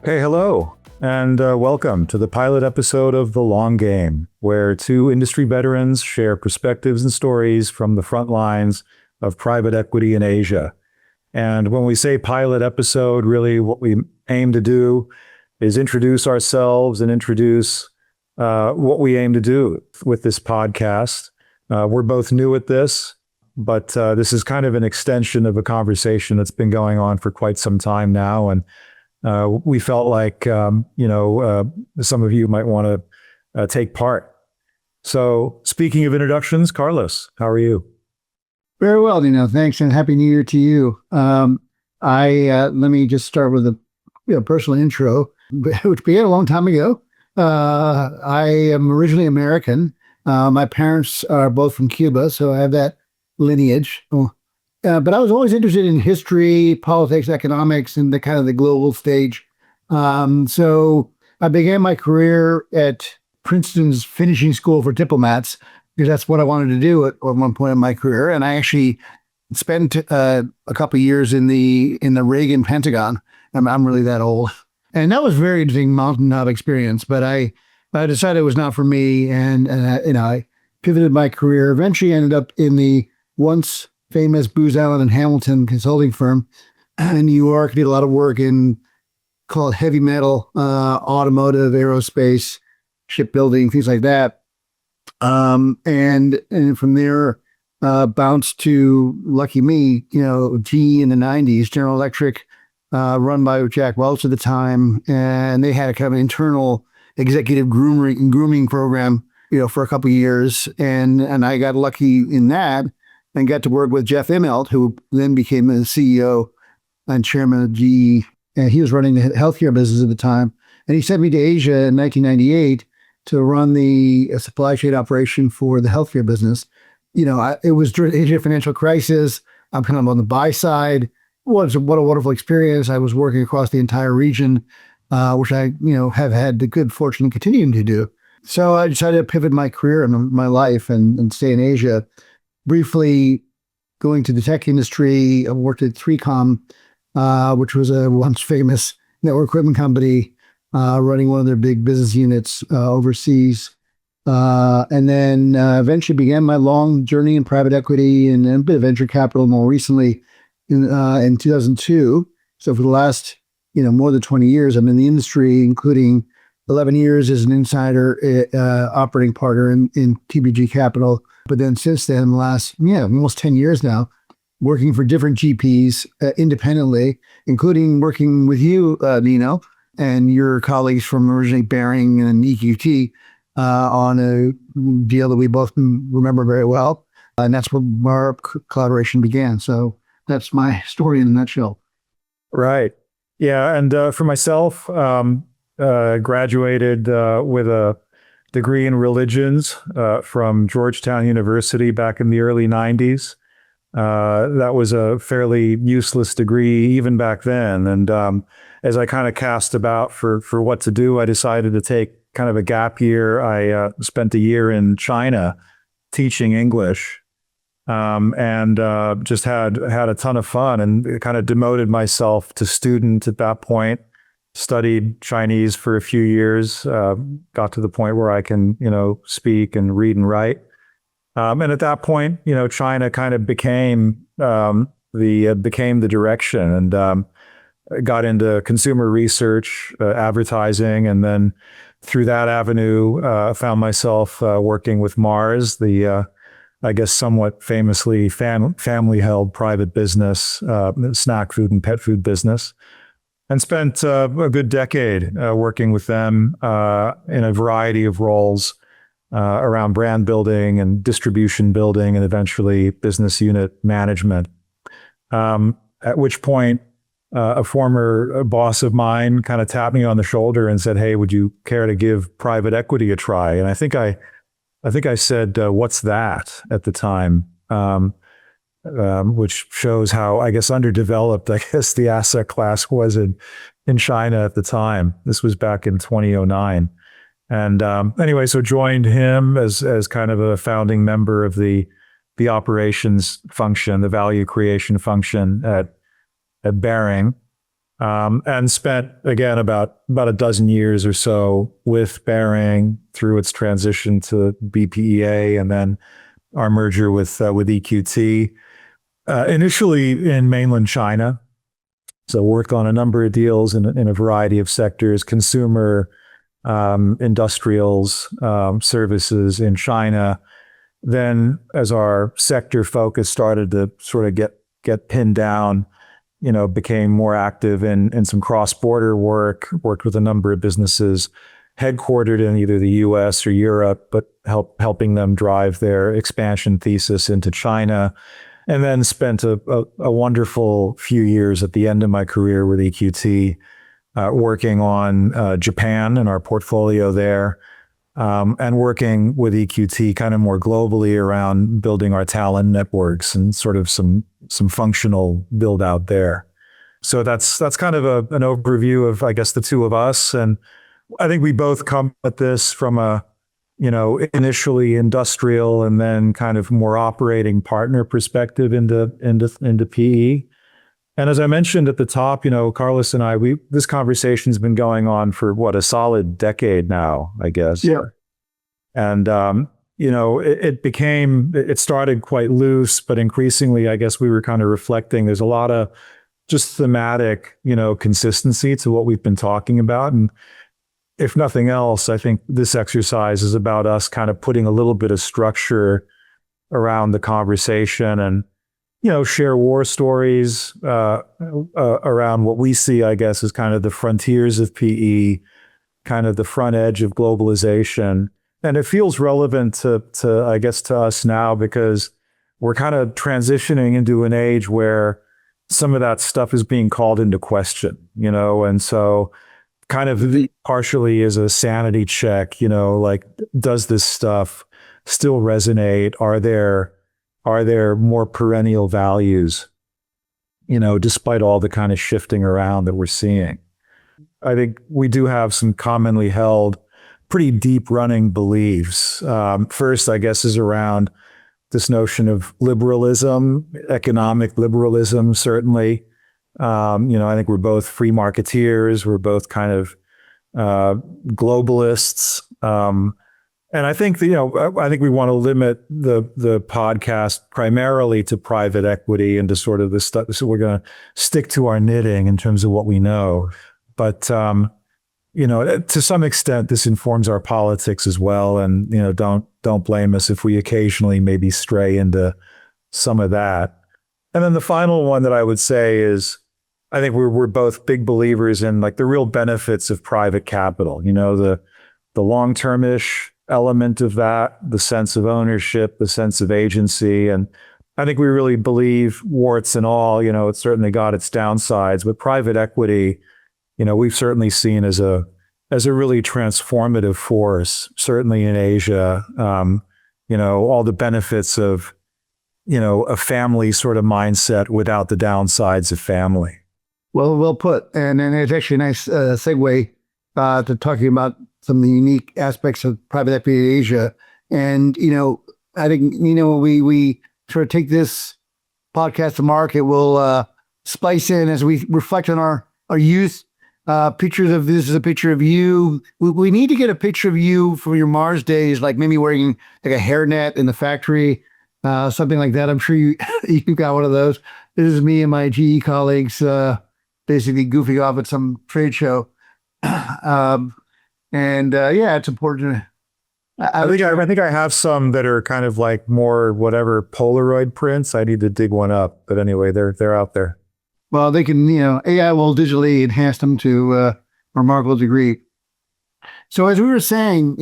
Hey, hello, and welcome to the pilot episode of The Long Game, where two industry veterans share perspectives and stories from the front lines of private equity in Asia. And when we say pilot episode, really what we aim to do is introduce ourselves and introduce what we aim to do with this podcast. We're both new at this, but this is kind of an extension of a conversation that's been going on for quite some time now. And we felt like, some of you might want to take part. So speaking of introductions, Carlos, how are you? Very well, Nino. Thanks, and Happy New Year to you. Let me just start with a personal intro, which began a long time ago. I am originally American. My parents are both from Cuba, so I have that lineage. But I was always interested in history, politics, economics, and the kind of the global stage. So I began my career at Princeton's finishing school for diplomats, because that's what I wanted to do at one point in my career. And I actually spent a couple of years in the Reagan Pentagon. I'm really that old. And that was a very interesting mountaintop experience, but I decided it was not for me. And I pivoted my career, eventually ended up in the once famous Booz Allen and Hamilton consulting firm in New York. Did a lot of work in called heavy metal, automotive, aerospace, shipbuilding, things like that. And from there, bounced to, lucky me, GE in the 90s, General Electric, run by Jack Welch at the time. And they had a kind of internal executive grooming program, for a couple of years. And I got lucky in that and got to work with Jeff Immelt, who then became the CEO and chairman of GE. And he was running the healthcare business at the time. And he sent me to Asia in 1998 to run the supply chain operation for the healthcare business. It was during the Asia financial crisis. I'm kind of on the buy side. What a wonderful experience. I was working across the entire region, which I, have had the good fortune of continuing to do. So I decided to pivot my career and my life and stay in Asia. Briefly going to the tech industry, I worked at 3Com, which was a once famous network equipment company, running one of their big business units overseas. And then eventually began my long journey in private equity and a bit of venture capital more recently in 2002. So for the last, more than 20 years, I'm in the industry, including 11 years as an insider operating partner in TBG Capital. But then since then, the last, almost 10 years now, working for different GPs independently, including working with you, Nino, and your colleagues from originally Baring and EQT on a deal that we both remember very well. And that's where our collaboration began. So that's my story in a nutshell. Right. Yeah. And for myself, graduated with a degree in religions from Georgetown University back in the early 90s. That was a fairly useless degree even back then. And as I kind of cast about for what to do, I decided to take kind of a gap year. I spent a year in China teaching English and just had a ton of fun and kind of demoted myself to student at that point. Studied Chinese for a few years, got to the point where I can, speak and read and write. And at that point, China kind of became the direction, and got into consumer research, advertising, and then through that avenue, found myself working with Mars, the I guess somewhat famously family-held private business, snack food and pet food business. And spent a good decade working with them in a variety of roles around brand building and distribution building and eventually business unit management. At which point, a former boss of mine kind of tapped me on the shoulder and said, "Hey, would you care to give private equity a try?" And I think I said, "What's that?" at the time. Which shows how, I guess, underdeveloped, the asset class was in China at the time. This was back in 2009. And anyway, so joined him as kind of a founding member of the operations function, the value creation function at Baring. and spent, again, about a dozen years or so with Baring through its transition to BPEA and then our merger with EQT. Initially in mainland China. So worked on a number of deals in a variety of sectors, consumer, industrials, services in China. Then as our sector focus started to sort of get pinned down, became more active in some cross-border work, worked with a number of businesses headquartered in either the US or Europe, but helping them drive their expansion thesis into China. And then spent a wonderful few years at the end of my career with EQT, working on Japan and our portfolio there, and working with EQT kind of more globally around building our talent networks and sort of some functional build out there. So that's kind of an overview of, I guess, the two of us. And I think we both come at this from a initially industrial and then kind of more operating partner perspective into PE. And as I mentioned at the top, Carlos and I, this conversation's been going on for a solid decade now, I guess. Yeah. And, it started quite loose, but increasingly, I guess we were kind of reflecting, there's a lot of just thematic, consistency to what we've been talking about. And if nothing else, I think this exercise is about us kind of putting a little bit of structure around the conversation and, share war stories around what we see, I guess, as kind of the frontiers of PE, kind of the front edge of globalization. And it feels relevant to I guess, to us now because we're kind of transitioning into an age where some of that stuff is being called into question, and so kind of partially as a sanity check, like, does this stuff still resonate? Are there more perennial values, despite all the kind of shifting around that we're seeing? I think we do have some commonly held, pretty deep running beliefs. First, I guess, is around this notion of liberalism, economic liberalism, certainly. I think we're both free marketeers. We're both kind of globalists. And I think, I think we want to limit the podcast primarily to private equity and to sort of this stuff. So we're going to stick to our knitting in terms of what we know. But, to some extent, this informs our politics as well. And, don't blame us if we occasionally maybe stray into some of that. And then the final one that I would say is, I think we're both big believers in like the real benefits of private capital, the long-term-ish element of that, the sense of ownership, the sense of agency. And I think we really believe, warts and all, it's certainly got its downsides, but private equity, we've certainly seen as a really transformative force, certainly in Asia, all the benefits of, a family sort of mindset without the downsides of family. Well put. And it's actually a nice segue to talking about some of the unique aspects of private equity in Asia. And, I think, we sort of take this podcast to market. We'll splice in as we reflect on our youth. Pictures of this is a picture of you. We need to get a picture of you from your Mars days, like maybe wearing like a hairnet in the factory, something like that. I'm sure you got one of those. This is me and my GE colleagues, basically goofing off at some trade show. It's important. I think I have some that are kind of like more whatever Polaroid prints. I need to dig one up, but anyway, they're out there. Well, they can, AI will digitally enhance them to a remarkable degree. So as we were saying,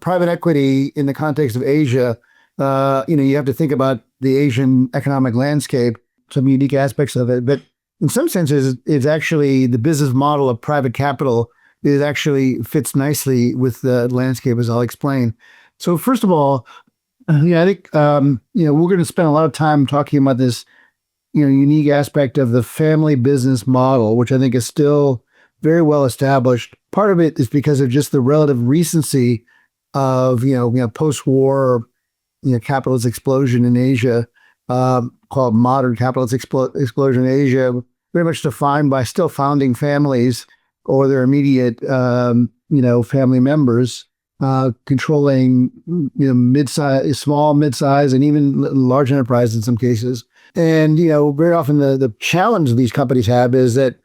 private equity in the context of Asia, you have to think about the Asian economic landscape, some unique aspects of it, but in some senses, it's actually the business model of private capital is actually fits nicely with the landscape, as I'll explain. So first of all, I think, we're going to spend a lot of time talking about this, unique aspect of the family business model, which I think is still very well established. Part of it is because of just the relative recency of, post-war, capitalist explosion in Asia, called modern capitalist explosion in Asia, very much defined by still founding families or their immediate, family members, controlling, mid-size, small, mid-size, and even large enterprise in some cases. And, very often the challenge these companies have is that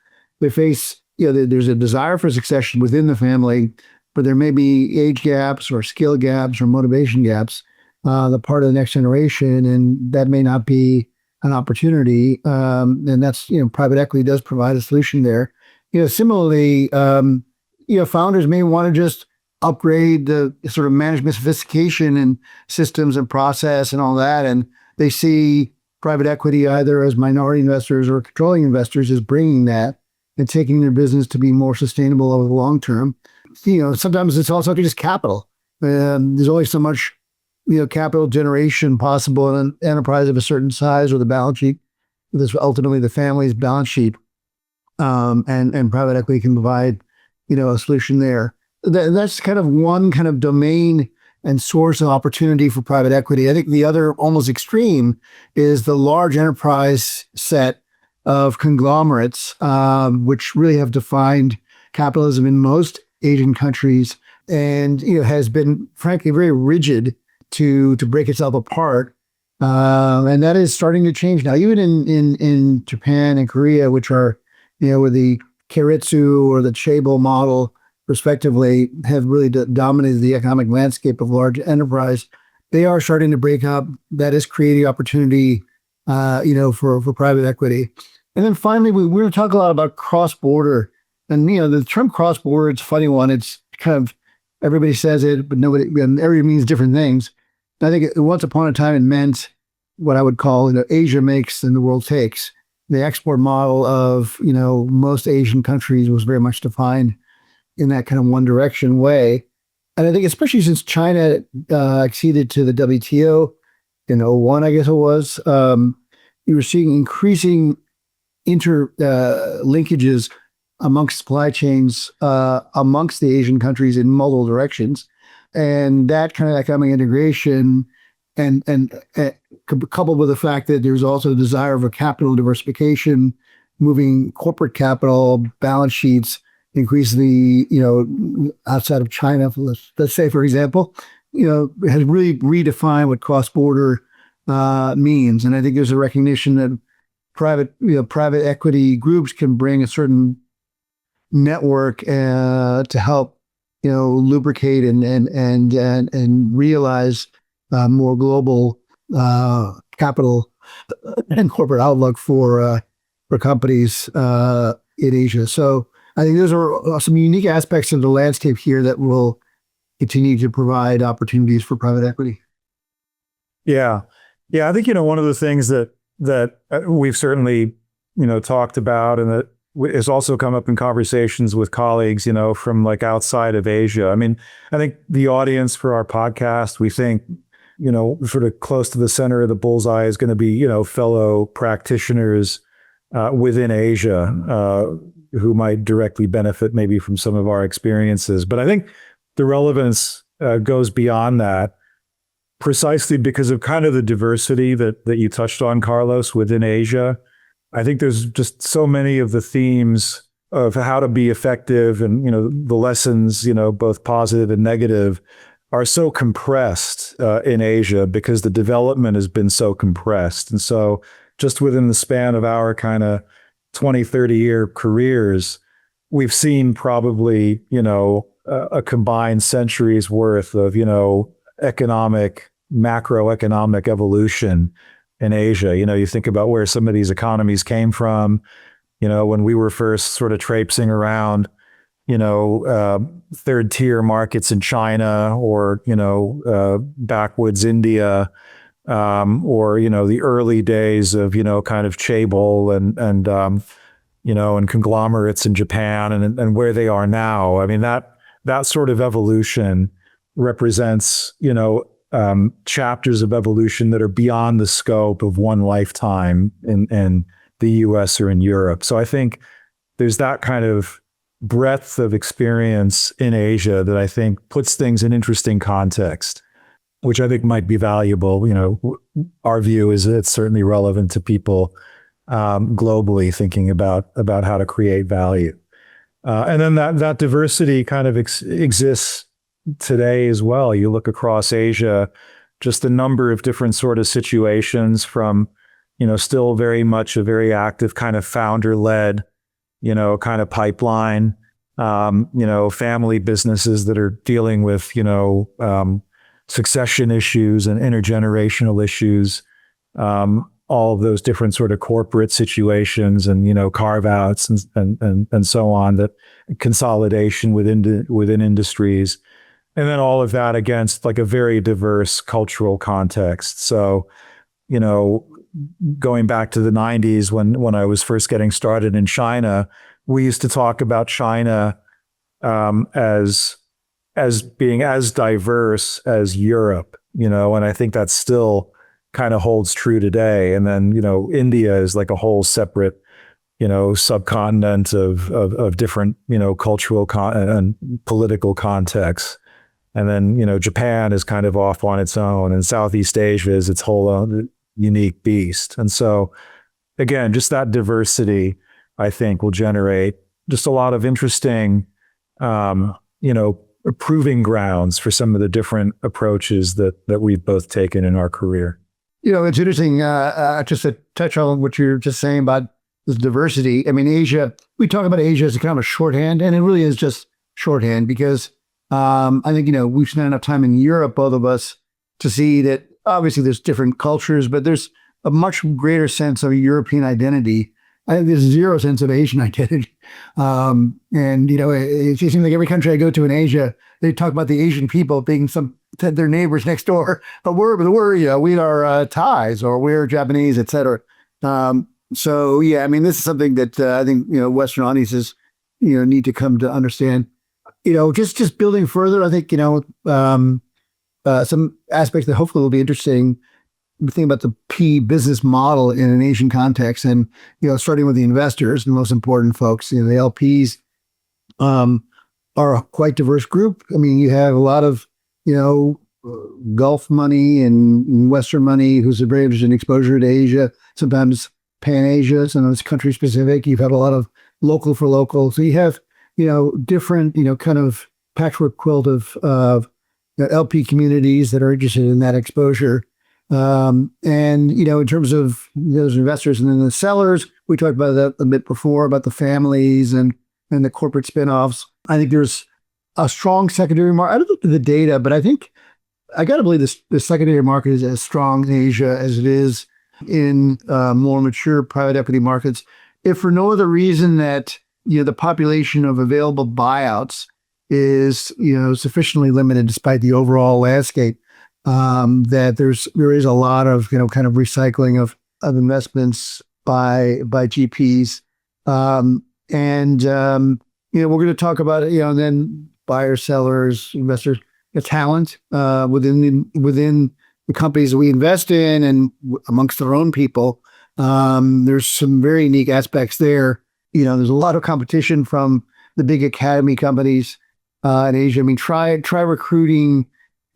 they face, there's a desire for succession within the family, but there may be age gaps or skill gaps or motivation gaps, the part of the next generation, and that may not be an opportunity. And that's, private equity does provide a solution there. Similarly, founders may want to just upgrade the sort of management sophistication and systems and process and all that. And they see private equity either as minority investors or controlling investors as bringing that and taking their business to be more sustainable over the long term. Sometimes it's also just capital. There's only so much, capital generation possible in an enterprise of a certain size or the balance sheet. This is ultimately the family's balance sheet. And private equity can provide, a solution there. That's kind of one kind of domain and source of opportunity for private equity. I think the other almost extreme is the large enterprise set of conglomerates, which really have defined capitalism in most Asian countries and, has been frankly very rigid to break itself apart. And that is starting to change now, even in Japan and Korea, which are, where the Keiretsu or the Chaebol model respectively have really dominated the economic landscape of large enterprise. They are starting to break up. That is creating opportunity, for private equity. And then finally, we're going to talk a lot about cross-border. And, the term cross-border, it's a funny one. It's kind of, everybody says it, but everybody means different things. I think once upon a time, it meant what I would call, Asia makes and the world takes. The export model of, most Asian countries was very much defined in that kind of one direction way. And I think especially since China acceded to the WTO in 2001, I guess it was, you were seeing increasing linkages amongst supply chains amongst the Asian countries in multiple directions. And that kind of economic integration and coupled with the fact that there's also a desire of a capital diversification, moving corporate capital, balance sheets, increasingly, outside of China, let's say, for example, has really redefined what cross-border means. And I think there's a recognition that private equity groups can bring a certain network to help, lubricate and realize more global capital and corporate outlook for companies in Asia. So I think those are some unique aspects of the landscape here that will continue to provide opportunities for private equity. Yeah. I think, one of the things that we've certainly, talked about and that has also come up in conversations with colleagues, from like outside of Asia. I mean, I think the audience for our podcast, we think, sort of close to the center of the bullseye is going to be, fellow practitioners within Asia who might directly benefit maybe from some of our experiences. But I think the relevance goes beyond that, precisely because of kind of the diversity that you touched on, Carlos, within Asia. I think there's just so many of the themes of how to be effective and, the lessons, both positive and negative, are so compressed in Asia because the development has been so compressed. And so just within the span of our kind of 20, 30-year careers, we've seen probably, a combined century's worth of, macroeconomic evolution in Asia. You think about where some of these economies came from, when we were first sort of traipsing around, third tier markets in China or, backwoods India, or, the early days of, kind of Chaebol and conglomerates in Japan and where they are now. I mean, that sort of evolution represents, chapters of evolution that are beyond the scope of one lifetime in the US or in Europe. So I think there's that kind of breadth of experience in Asia that I think puts things in interesting context, which I think might be valuable. Our view is it's certainly relevant to people globally, thinking about how to create value. And then that diversity kind of exists today as well. You look across Asia, just the number of different sort of situations from, still very much a very active kind of founder-led, kind of pipeline, family businesses that are dealing with, succession issues and intergenerational issues, all of those different sort of corporate situations and, carve-outs and so on, that consolidation within industries. And then all of that against like a very diverse cultural context. So, going back to the 90s when I was first getting started in China, we used to talk about China as being as diverse as Europe, and I think that still kind of holds true today. And then, India is like a whole separate, subcontinent of different, cultural and political contexts. And then, Japan is kind of off on its own, and Southeast Asia is its whole own unique beast. And so, again, just that diversity, I think, will generate just a lot of interesting, proving grounds for some of the different approaches that we've both taken in our career. It's interesting, just to touch on what you're just saying about this diversity. I mean, Asia, we talk about Asia as a kind of a shorthand, and it really is just shorthand because I think, we've spent enough time in Europe, both of us, to see that obviously there's different cultures, but there's a much greater sense of European identity. I think there's zero sense of Asian identity. It seems like every country I go to in Asia, they talk about the Asian people being their neighbors next door, but we are Thais or we're Japanese, et cetera. So yeah, I mean, this is something that I think, Western audiences, need to come to understand. Just building further, I think, some aspects that hopefully will be interesting. Think about the P business model in an Asian context, and starting with the investors, the most important folks. The LPs are a quite diverse group. I mean, you have a lot of Gulf money and Western money who's very interested in exposure to Asia. Sometimes Pan-Asia, sometimes country specific. You've had a lot of local for local. So you have different kind of patchwork quilt of LP communities that are interested in that exposure. And, in terms of those investors and then the sellers, we talked about that a bit before, about the families and the corporate spinoffs. I think there's a strong secondary market. I don't look at the data, but I think I got to believe the secondary market is as strong in Asia as it is in more mature private equity markets. If for no other reason that, the population of available buyouts is, sufficiently limited despite the overall landscape. That there is a lot of kind of recycling of investments by GPs, and we're going to talk about it, and then buyers, sellers, investors, talent within the companies that we invest in and amongst our own people. There's some very unique aspects there. There's a lot of competition from the big academy companies in Asia. I mean, try recruiting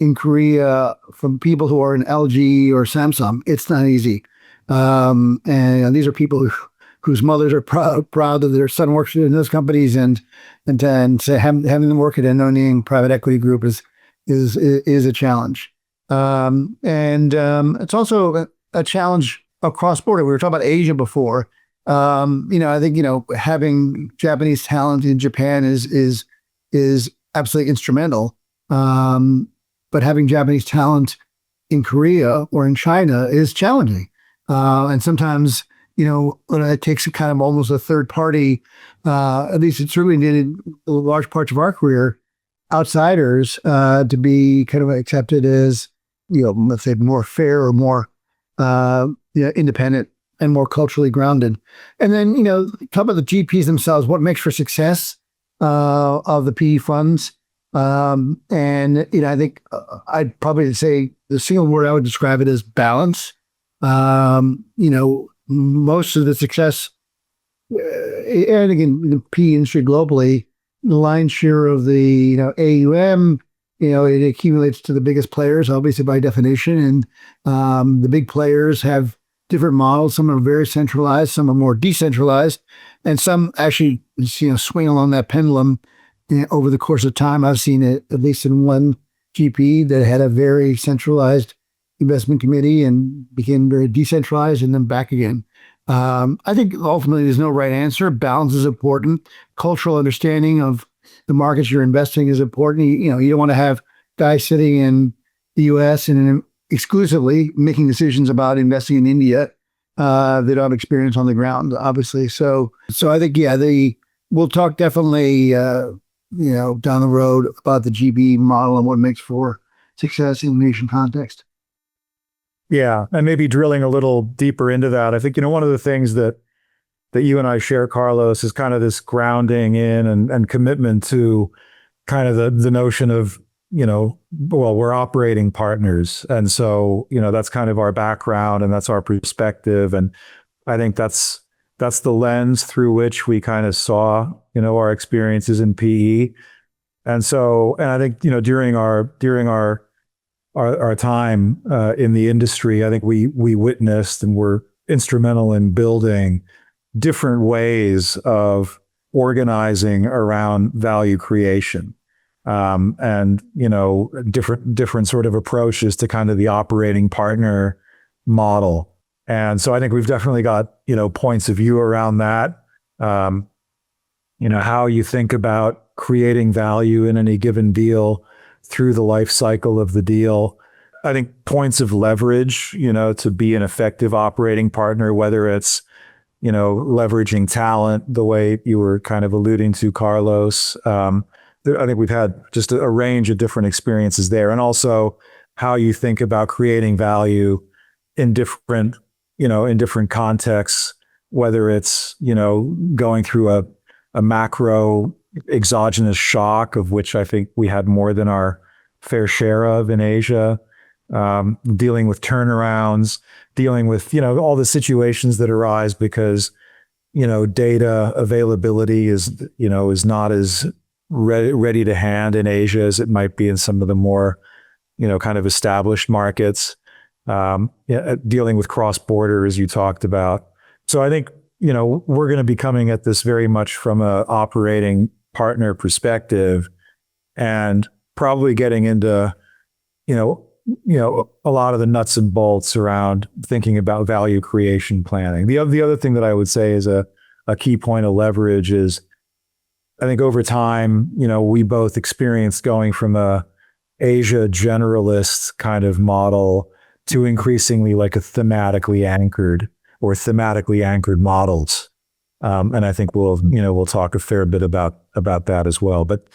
in Korea from people who are in LG or Samsung. It's not easy. And these are people whose mothers are proud that their son works in those companies, and to having them work at a no-name private equity group is a challenge. It's also a challenge across border. We were talking about Asia before. I think, having Japanese talent in Japan is absolutely instrumental. But having Japanese talent in Korea or in China is challenging. And sometimes, it takes a kind of almost a third party, at least it certainly did in large parts of our career, outsiders to be kind of accepted as, let's say more fair or more independent and more culturally grounded. And then, talk about the GPs themselves, what makes for success of the PE funds. I think I'd probably say the single word I would describe it as balance. Most of the success, and again, the PE industry globally, the lion's share of the AUM, it accumulates to the biggest players, obviously by definition, and the big players have different models. Some are very centralized, some are more decentralized, and some actually, swing along that pendulum. Over the course of time, I've seen it at least in one GP that had a very centralized investment committee and became very decentralized and then back again. I think ultimately there's no right answer. Balance is important. Cultural understanding of the markets you're investing is important. You don't want to have guys sitting in the U.S. and exclusively making decisions about investing in India that don't have experience on the ground, obviously. So I think, we'll talk definitely, down the road about the GB model and what makes for success in the nation context. Yeah, and maybe drilling a little deeper into that. I think, one of the things that you and I share, Carlos, is kind of this grounding in and commitment to kind of the notion of, we're operating partners. And so, that's kind of our background and that's our perspective. And I think that's the lens through which we kind of saw, our experiences in PE. And so, and I think, during our time in the industry, I think we witnessed and were instrumental in building different ways of organizing around value creation, and different sort of approaches to kind of the operating partner model. And so I think we've definitely got points of view around that. How you think about creating value in any given deal through the life cycle of the deal. I think points of leverage, to be an effective operating partner, whether it's, leveraging talent, the way you were kind of alluding to, Carlos. I think we've had just a range of different experiences there. And also how you think about creating value in different contexts, whether it's, going through a macro exogenous shock, of which I think we had more than our fair share of in Asia, dealing with turnarounds, dealing with, all the situations that arise because, data availability is not as ready to hand in Asia as it might be in some of the more, kind of established markets, dealing with cross-border, as you talked about. So I think, we're going to be coming at this very much from a operating partner perspective and probably getting into, a lot of the nuts and bolts around thinking about value creation planning. The other thing that I would say is a key point of leverage is, I think over time, we both experienced going from a Asia generalist kind of model to increasingly like a thematically anchored models. And I think we'll talk a fair bit about that as well. But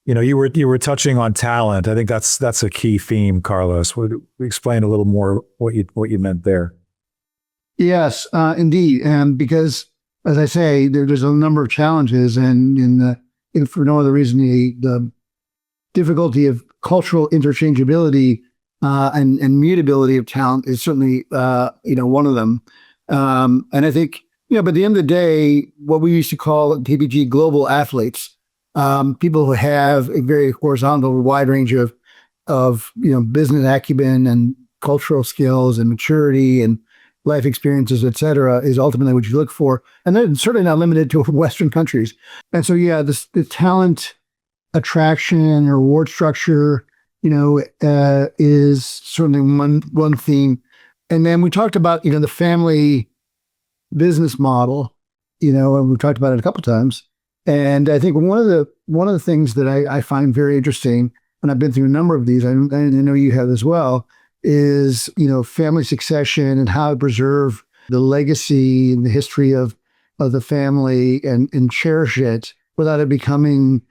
you were touching on talent. I think that's a key theme, Carlos. Would you explain a little more what you meant there? Yes, indeed. And because, as I say, there's a number of challenges, and for no other reason, the difficulty of cultural interchangeability and mutability of talent is certainly one of them. And I think but at the end of the day, what we used to call at TPG global athletes, people who have a very horizontal, wide range of business acumen and cultural skills and maturity and life experiences, et cetera, is ultimately what you look for. And that's certainly not limited to Western countries. And so, the talent attraction and reward structure, is certainly one theme. And then we talked about, the family business model, and we've talked about it a couple of times. And I think one of the things that I find very interesting, and I've been through a number of these, I know you have as well, is, family succession and how to preserve the legacy and the history of the family and cherish it without it becoming,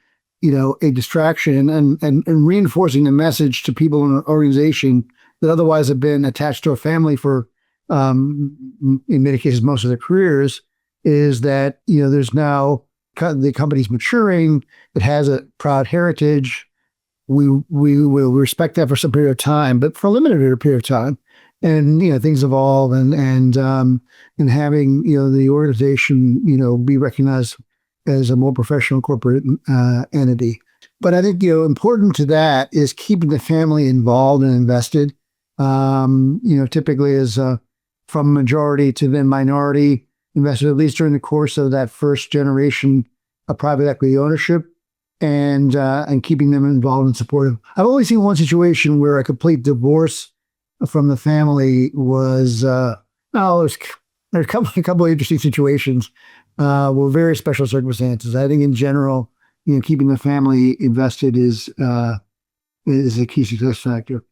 a distraction and reinforcing the message to people in an organization that otherwise have been attached to a family for, in many cases, most of their careers, is that, there's now the company's maturing. It has a proud heritage. We will respect that for some period of time, but for a limited period of time. And, things evolve and having, the organization, be recognized as a more professional corporate entity. But I think, important to that is keeping the family involved and invested. Typically as from majority to then minority investors, at least during the course of that first generation of private equity ownership, and keeping them involved and supportive. I've always seen one situation where a complete divorce from the family was, there's a couple of interesting situations, were very special circumstances. I think in general, keeping the family invested is a key success factor.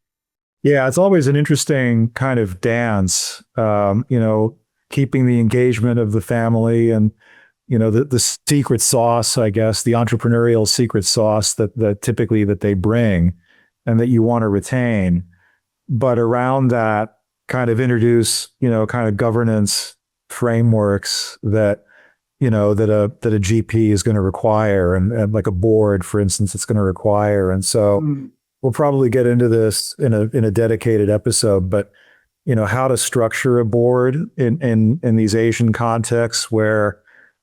Yeah, it's always an interesting kind of dance, keeping the engagement of the family and, the secret sauce, I guess, the entrepreneurial secret sauce that typically that they bring and that you want to retain. But around that kind of introduce, kind of governance frameworks that, that a GP is going to require and like a board, for instance, it's going to require. And so we'll probably get into this in a dedicated episode, but how to structure a board in these Asian contexts where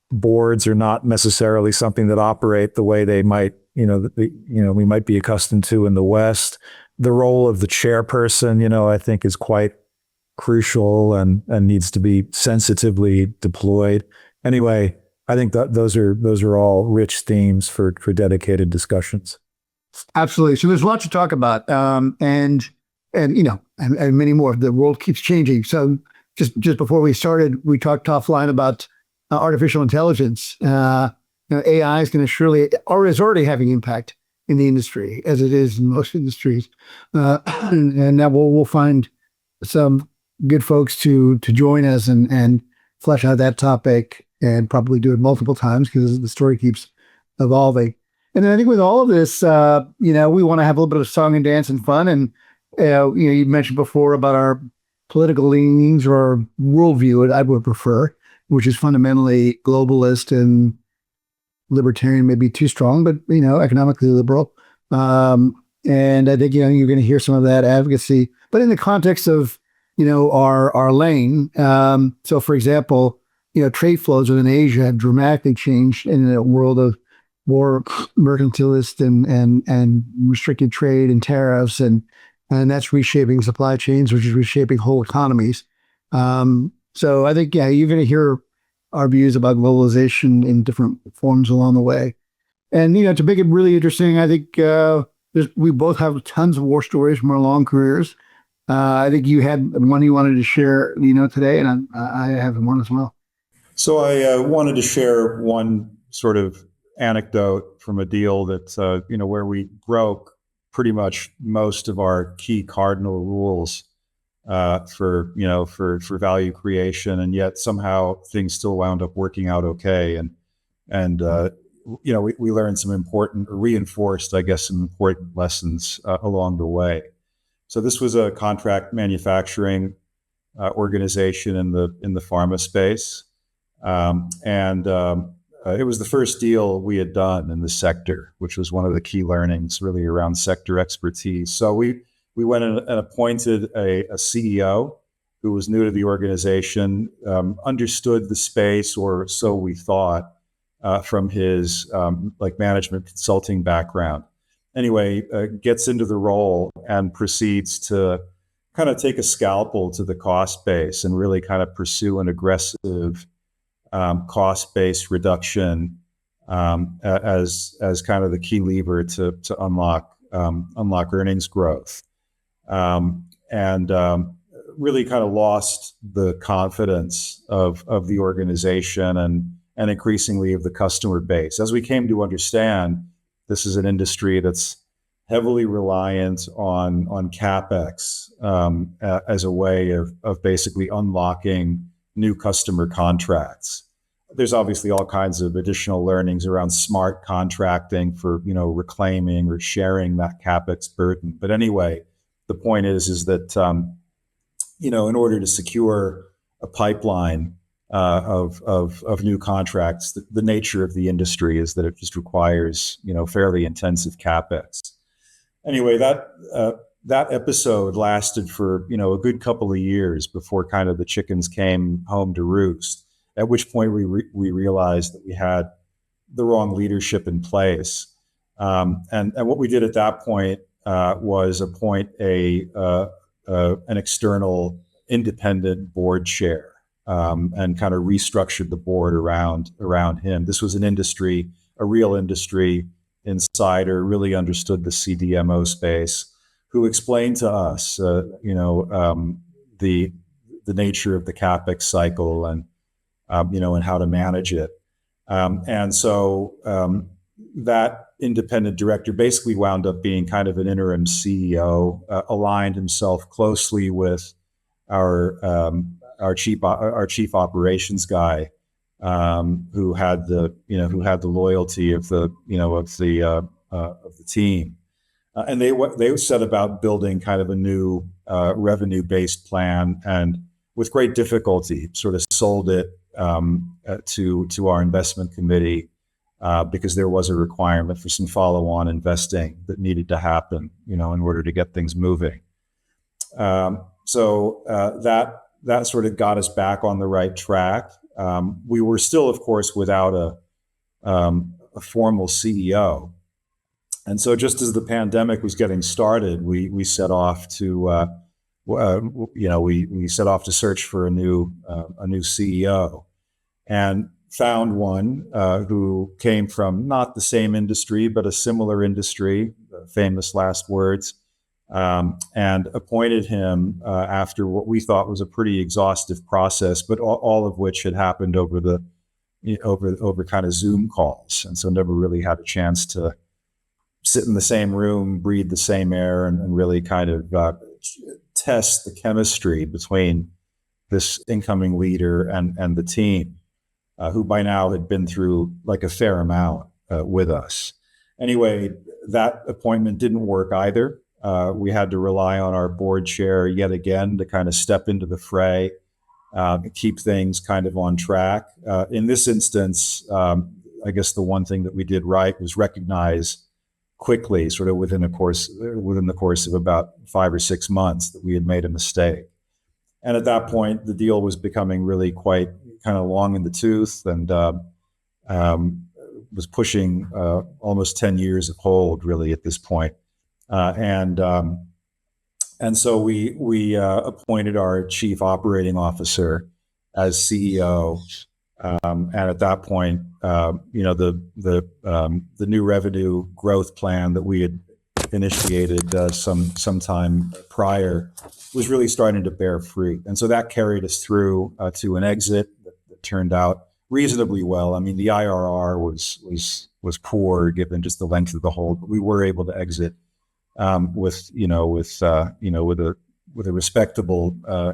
boards are not necessarily something that operate the way they might, we might be accustomed to in the West. The role of the chairperson, I think is quite crucial and needs to be sensitively deployed. Anyway, I think that those are all rich themes for dedicated discussions. Absolutely. So there's a lot to talk about, and many more. The world keeps changing. So just before we started, we talked offline about artificial intelligence. AI is going to surely, or is already having impact in the industry, as it is in most industries. And now we'll find some good folks to join us and flesh out that topic, and probably do it multiple times because the story keeps evolving. And then I think with all of this, we want to have a little bit of song and dance and fun. And, you mentioned before about our political leanings or our worldview, I would prefer, which is fundamentally globalist and libertarian, maybe too strong, but, economically liberal. And I think, you're going to hear some of that advocacy, but in the context of, our lane. So for example, trade flows within Asia have dramatically changed in a world of more mercantilist and restricted trade and tariffs, and that's reshaping supply chains, which is reshaping whole economies. So I think, you're going to hear our views about globalization in different forms along the way. And, to make it really interesting, I think we both have tons of war stories from our long careers. I think you had one you wanted to share, today, and I have one as well. So I wanted to share one sort of anecdote from a deal that, where we broke pretty much most of our key cardinal rules for value creation, and yet somehow things still wound up working out okay. And we learned some important, or reinforced, I guess, some important lessons along the way. So this was a contract manufacturing organization in the pharma space. It was the first deal we had done in the sector, which was one of the key learnings really around sector expertise. So we went and appointed a CEO who was new to the organization, understood the space, or so we thought, from his management consulting background. Anyway, gets into the role and proceeds to kind of take a scalpel to the cost base and really kind of pursue an aggressive cost-based reduction as kind of the key lever to unlock earnings growth, and really kind of lost the confidence of the organization and increasingly of the customer base. As we came to understand, this is an industry that's heavily reliant on CapEx as a way of basically unlocking new customer contracts. There's obviously all kinds of additional learnings around smart contracting for, reclaiming or sharing that CapEx burden. But anyway, the point is that, in order to secure a pipeline of new contracts, the nature of the industry is that it just requires, fairly intensive CapEx. Anyway, that episode lasted for, a good couple of years before kind of the chickens came home to roost, at which point we realized that we had the wrong leadership in place. And what we did at that point was appoint an external independent board chair, and kind of restructured the board around him. This was an industry, a real industry insider, really understood the CDMO space, who explained to us, the nature of the capex cycle and and how to manage it. And so that independent director basically wound up being kind of an interim CEO, aligned himself closely with our chief operations guy, who had the loyalty of the team. And they set about building kind of a new revenue-based plan, and with great difficulty sort of sold it to our investment committee, because there was a requirement for some follow-on investing that needed to happen, in order to get things moving. So that sort of got us back on the right track. We were still, of course, without a formal CEO. And so just as the pandemic was getting started, we set off to we set off to search for a new CEO, and found one who came from not the same industry but a similar industry, famous last words, and appointed him after what we thought was a pretty exhaustive process, but all of which had happened over kind of Zoom calls, and so never really had a chance to sit in the same room, breathe the same air, and really kind of test the chemistry between this incoming leader and the team, who by now had been through like a fair amount with us. Anyway, that appointment didn't work either. We had to rely on our board chair yet again to kind of step into the fray, keep things kind of on track. In this instance, I guess the one thing that we did right was recognize quickly, sort of within the course of about 5 or 6 months, that we had made a mistake. And at that point, the deal was becoming really quite kind of long in the tooth, and was pushing almost 10 years of hold, really, at this point. And so we appointed our chief operating officer as CEO. And at that point, the new revenue growth plan that we had initiated some time prior was really starting to bear fruit, and so that carried us through to an exit that turned out reasonably well. I mean, the IRR was poor given just the length of the hold, but we were able to exit with a respectable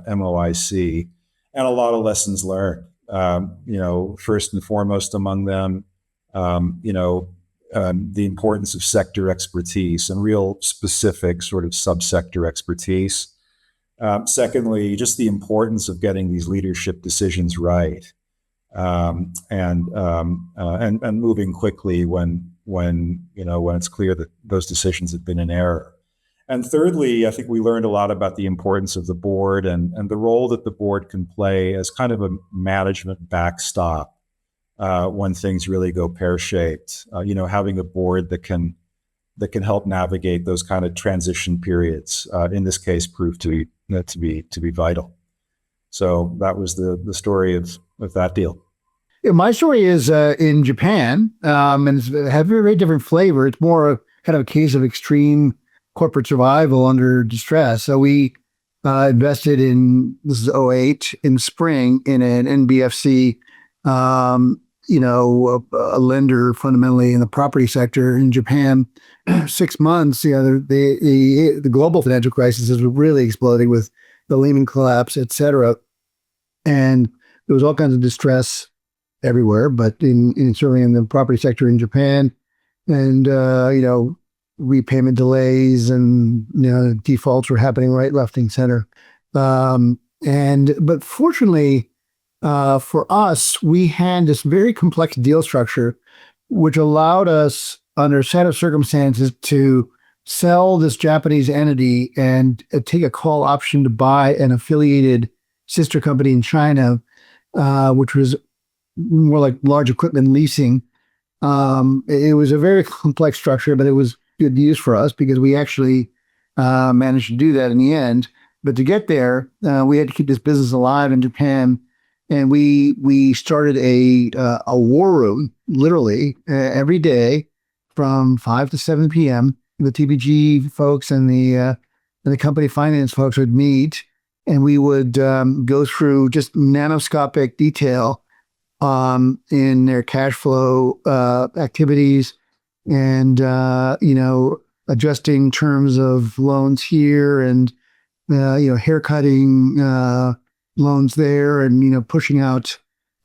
MOIC, and a lot of lessons learned. First and foremost among them, the importance of sector expertise and real specific sort of subsector expertise. Secondly, just the importance of getting these leadership decisions right, and moving quickly when it's clear that those decisions have been in error. And thirdly, I think we learned a lot about the importance of the board and the role that the board can play as kind of a management backstop when things really go pear-shaped. Having a board that can help navigate those kind of transition periods, in this case, proved to be vital. So that was the story of that deal. Yeah, my story is in Japan, and it's have a very different flavor. It's more kind of a case of extreme corporate survival under distress. So we invested in, this is '08, in spring, in an NBFC, a lender fundamentally in the property sector in Japan. 6 months, the global financial crisis is really exploding with the Lehman collapse, et cetera. And there was all kinds of distress everywhere, but certainly in the property sector in Japan, and repayment delays and defaults were happening right, left, and center. But fortunately for us, we had this very complex deal structure, which allowed us, under a set of circumstances, to sell this Japanese entity and take a call option to buy an affiliated sister company in China, which was more like large equipment leasing. It was a very complex structure, but it was good news for us because we actually managed to do that in the end. But to get there, we had to keep this business alive in Japan, and we started a war room literally every day from 5 to 7 p.m. The TBG folks and the company finance folks would meet, and we would go through just nanoscopic detail in their cash flow activities, and adjusting terms of loans here, and haircutting loans there, and pushing out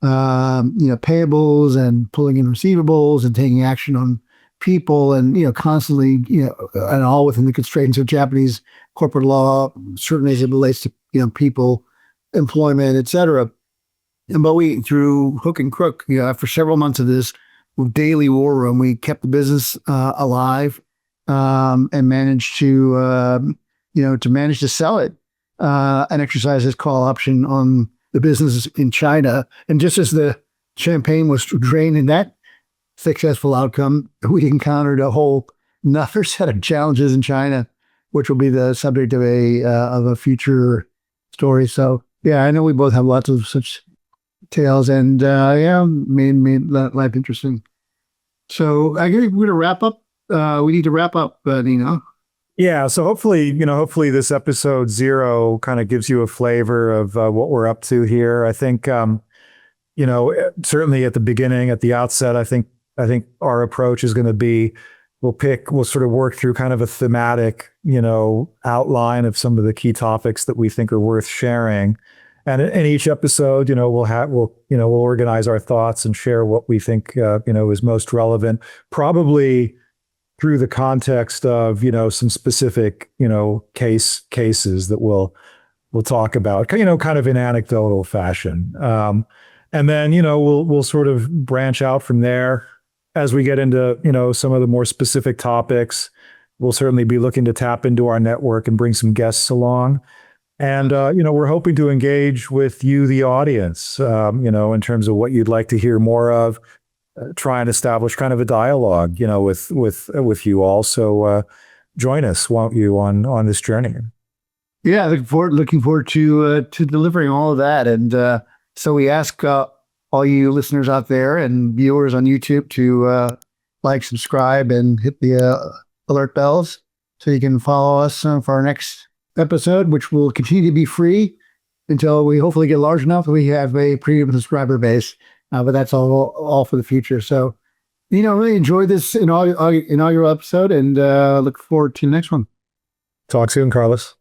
payables and pulling in receivables and taking action on people, and constantly and all within the constraints of Japanese corporate law, certainly as it relates to people, employment, etc. But we, through hook and crook, after several months of this daily war room, we kept the business alive, and managed to manage to sell it and exercise this call option on the business in China. And just as the champagne was drained in that successful outcome, we encountered a whole another set of challenges in China, which will be the subject of a future story. So yeah, I know we both have lots of such tales, and made life interesting. So I guess we're going to wrap up. We need to wrap up, Nino. Yeah, so hopefully this episode 0 kind of gives you a flavor of what we're up to here. I think, certainly at the beginning, at the outset, I think our approach is going to be, we'll sort of work through kind of a thematic, outline of some of the key topics that we think are worth sharing. And in each episode, we'll organize our thoughts and share what we think, is most relevant, probably through the context of, some specific, cases that we'll talk about, kind of in anecdotal fashion. And then, we'll sort of branch out from there as we get into, some of the more specific topics. We'll certainly be looking to tap into our network and bring some guests along. And, we're hoping to engage with you, the audience, in terms of what you'd like to hear more of, try and establish kind of a dialogue, with you all. So join us, won't you, on this journey? Yeah, looking forward to delivering all of that. And so we ask all you listeners out there and viewers on YouTube to like, subscribe, and hit the alert bells so you can follow us for our next episode, which will continue to be free until we hopefully get large enough that we have a premium subscriber base. But that's all for the future. So, really enjoyed this inaugural episode, and look forward to the next one. Talk soon, Carlos.